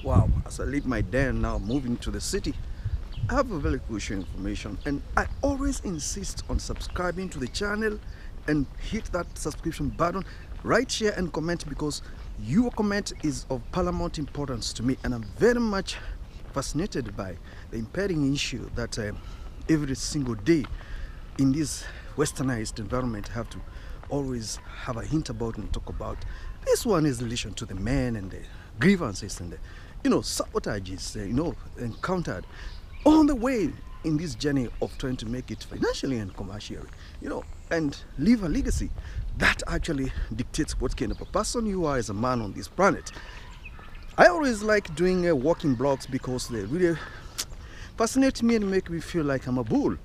Wow, as I leave my den now, moving to the city, I have a very crucial information, and I always insist on subscribing to the channel and hit that subscription button, right, share, and comment because your comment is of paramount importance to me, and I'm very much fascinated by the impending issue that every single day in this westernized environment I have to always have a hint about and talk about. This one is in relation to the men and the grievances and the sabotages encountered on the way in this journey of trying to make it financially and commercially, and leave a legacy that actually dictates what kind of a person you are as a man on this planet. I always like doing walking blogs because they really fascinate me and make me feel like I'm a bull.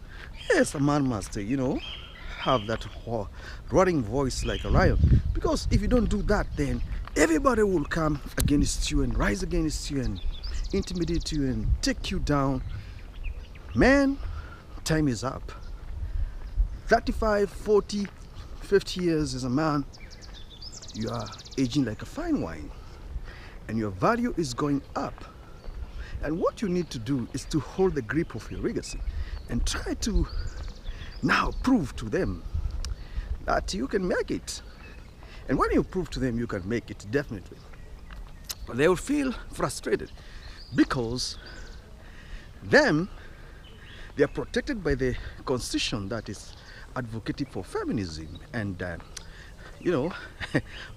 Yes, a man must, have that roaring voice like a lion. Because if you don't do that, then everybody will come against you and rise against you and intimidate you and take you down. Man, time is up. 35, 40, 50 years as a man, you are aging like a fine wine and your value is going up. And what you need to do is to hold the grip of your legacy and try to now prove to them that you can make it. And when you prove to them you can make it, definitely, they will feel frustrated because they are protected by the constitution that is advocating for feminism and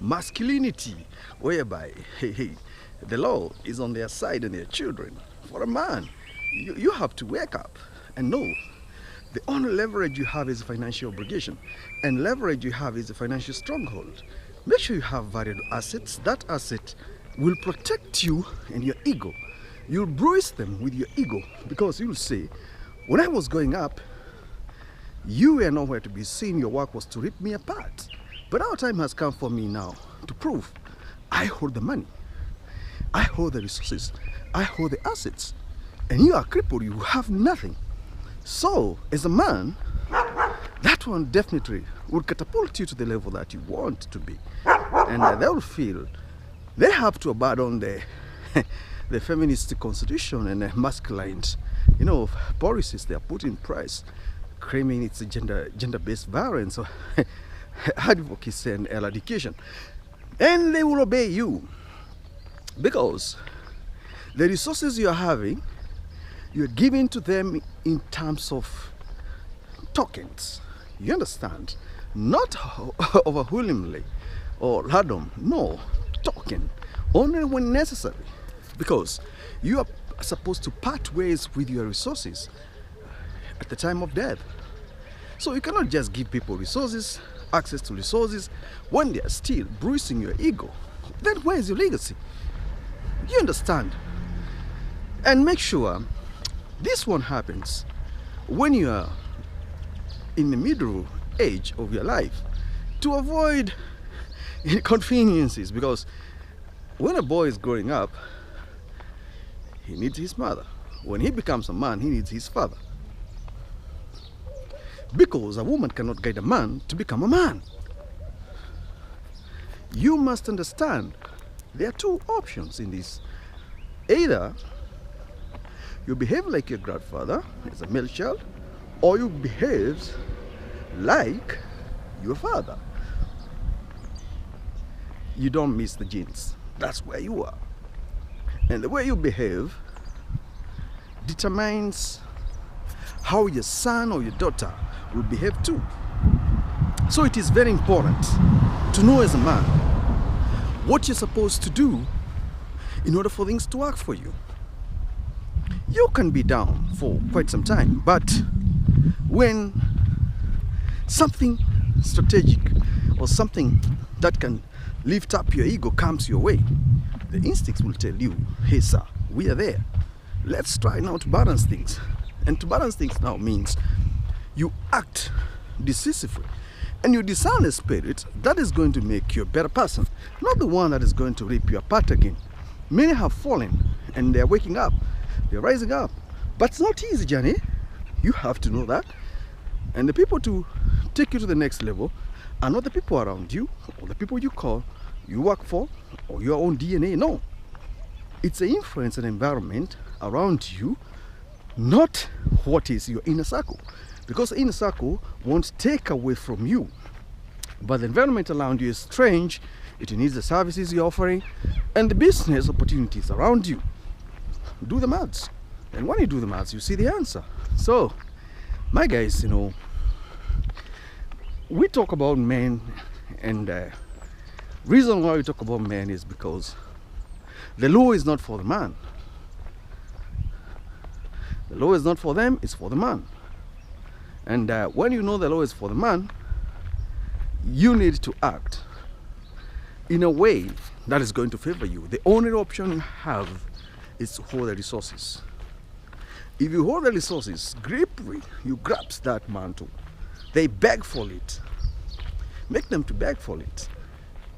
masculinity, whereby the law is on their side and their children. For a man, you have to wake up and know the only leverage you have is financial obligation, and leverage you have is a financial stronghold. Make sure you have valuable assets. That asset will protect you and your ego. You'll bruise them with your ego because you'll say, when I was going up, you were nowhere to be seen. Your work was to rip me apart. But our time has come for me now to prove I hold the money, I hold the resources, I hold the assets, and you are crippled, you have nothing. So, as a man, that one definitely will catapult you to the level that you want to be. And they will feel they have to abandon the feminist constitution and the masculine, policies they are putting in place, claiming it's a gender-based violence or advocacy and eradication. And they will obey you because the resources you are having, you're giving to them in terms of tokens. You understand? Not overwhelmingly or random. No, token. Only when necessary. Because you are supposed to part ways with your resources at the time of death. So you cannot just give people resources, access to resources, when they are still bruising your ego. Then where is your legacy? You understand? And make sure this one happens when you are in the middle age of your life to avoid inconveniences, because when a boy is growing up, he needs his mother. When he becomes a man, he needs his father. Because a woman cannot guide a man to become a man. You must understand there are two options in this. Either you behave like your grandfather as a male child, or you behave like your father. You don't miss the genes. That's where you are. And the way you behave determines how your son or your daughter will behave too. So it is very important to know as a man what you're supposed to do in order for things to work for you. You can be down for quite some time, but when something strategic or something that can lift up your ego comes your way, the instincts will tell you, hey sir, we are there. Let's try now to balance things. And to balance things now means you act decisively and you discern a spirit that is going to make you a better person, not the one that is going to rip you apart again. Many have fallen and they're waking up, they're rising up. But it's not easy, Johnny. You have to know that. And the people to take you to the next level are not the people around you or the people you call, you work for, or your own DNA. No. It's the influence and environment around you, not what is your inner circle. Because the inner circle won't take away from you. But the environment around you is strange. It needs the services you're offering and the business opportunities around you. Do the maths. And when you do the maths, you see the answer. So, my guys, we talk about men, and reason why we talk about men is because the law is not for the man. The law is not for them, it's for the man. And when you know the law is for the man, you need to act in a way that is going to favor you. The only option you have is to hold the resources. If you hold the resources, you grasp that mantle. They beg for it. Make them to beg for it.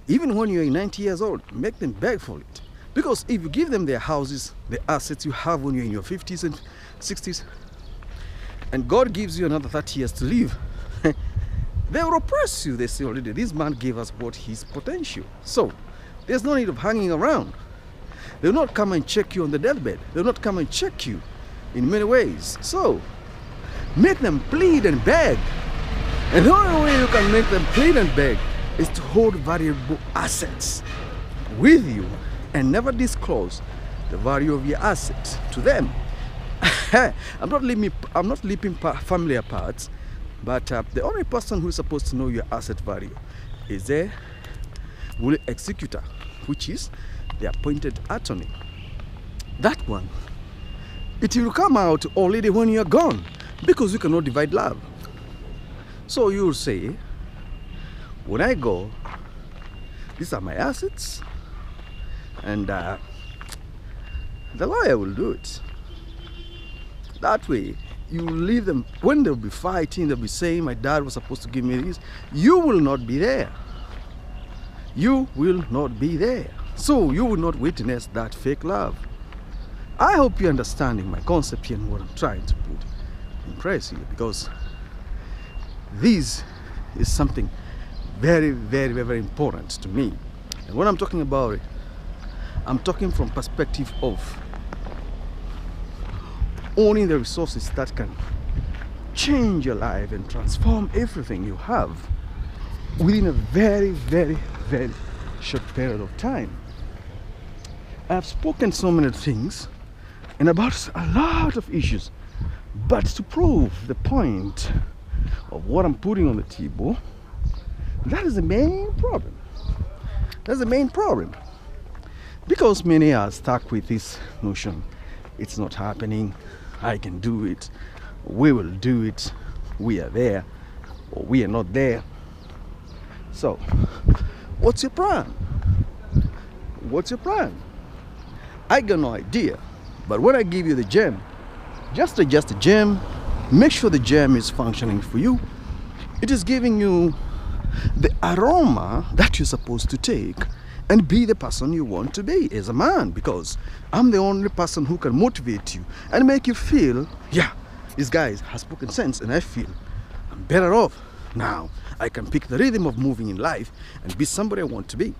Even when you're 90 years old, make them beg for it. Because if you give them their houses, the assets you have when you're in your 50s and 60s, and God gives you another 30 years to live, they will oppress you. They say already, this man gave us what his potential. So, there's no need of hanging around. They'll not come and check you on the deathbed. They'll not come and check you in many ways. So, make them plead and beg. And the only way you can make them plead and beg is to hold valuable assets with you and never disclose the value of your assets to them. I'm not leaping family apart, but the only person who is supposed to know your asset value is the will executor, which is the appointed attorney. That one, it will come out already when you are gone, because you cannot divide love. So you'll say, when I go, these are my assets, and the lawyer will do it. That way, you will leave them. When they'll be fighting, they'll be saying, my dad was supposed to give me this. You will not be there. You will not be there. So you will not witness that fake love. I hope you're understanding my concept here and what I'm trying to put in place here, because this is something very, very, very important to me. And when I'm talking about it, I'm talking from perspective of owning the resources that can change your life and transform everything you have within a very, very, very short period of time. I've spoken so many things and about a lot of issues, but to prove the point of what I'm putting on the table, that is the main problem. That's the main problem. Because many are stuck with this notion, it's not happening, I can do it, we will do it, we are there, or we are not there. So, what's your plan? What's your plan? I got no idea, but when I give you the gem, just adjust the gem, make sure the gem is functioning for you. It is giving you the aroma that you're supposed to take and be the person you want to be as a man, because I'm the only person who can motivate you and make you feel, yeah, this guy has spoken sense and I feel I'm better off. Now I can pick the rhythm of moving in life and be somebody I want to be.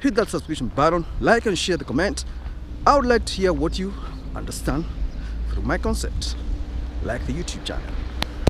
Hit that subscription button, like and share the comment. I would like to hear what you understand from my concept, like the YouTube channel.